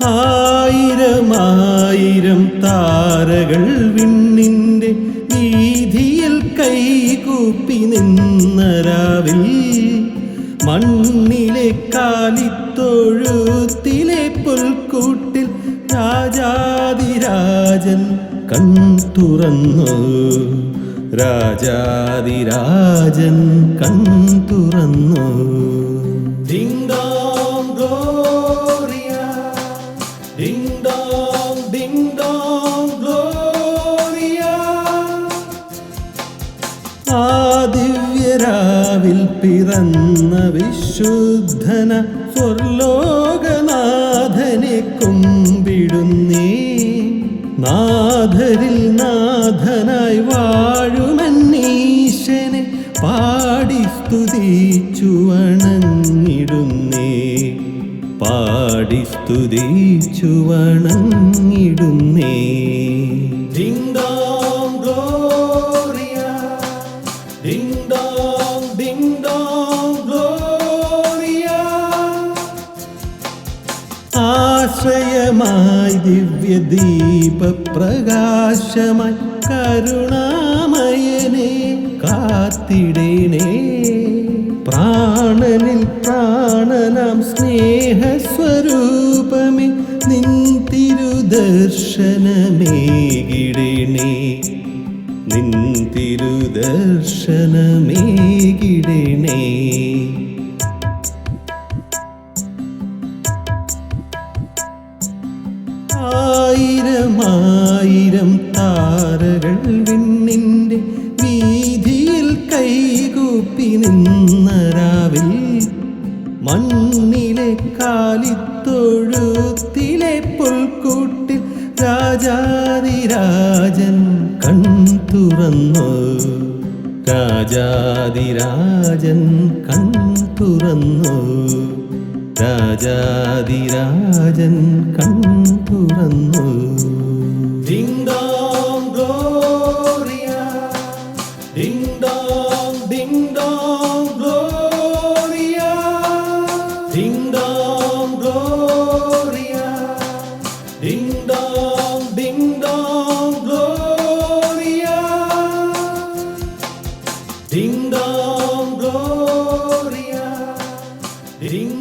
ആയിരമായിരം താരകൾ വിണ്ണിൻ്റെ വീതിയിൽ കൈകൂപ്പി നിന്ന രാവിൽ മണ്ണിലെ കാലിത്തൊഴുത്തിലെ പുൽക്കൂട്ടിൽ രാജാതിരാജൻ കൺ തുറന്നു. രാജാതിരാജൻ കൺ തുറന്നു. Ding dong gloria, ding dong Gloria. ആ ദിവ്യരാവിൽ പിറന്ന വിശുദ്ധന സ്വർലോകനാഥനെ കുമ്പിടുന്നേ. നാഥരിൽ നാഥനായി വാഴുമന്നീശനെ പാടി സ്തുതിച്ചു വണങ്ങിടുന്നേ. പാടി സ്തുതിച്ചു വണങ്ങിടുന്നേ. Ding dong gloria, ding dong gloria. ആശ്രയമായി ദിവ്യദീപപ്രകാശമായി കരുണാമയനെ കാത്തിടേണേ. പ്രാണനിൽ പ്രാണനാം സ്നേഹസ്വരൂപമേ നിൻ തിരുദർശനമേകിടേണേ. നിൻ തിരുദർശനമേകിടേണേ. ആയിരമായിരം താരകൾ വിണ്ണിൻ്റെ വീതിയിൽ കൈകൂപ്പി നിന്ന രാവിൽ മണ്ണിലെ കാലിത്തൊഴുത്തിലെ പുൽക്കൂട്ടിൽ രാജാതിരാജൻ കൺ തുറന്നു. രാജാതിരാജൻ കൺ തുറന്നു. രാജാതിരാജൻ കൺ തുറന്നു. Ding dong gloria, ding dong gloria, ding dong gloria, ding dong gloria, ding dong gloria, Ding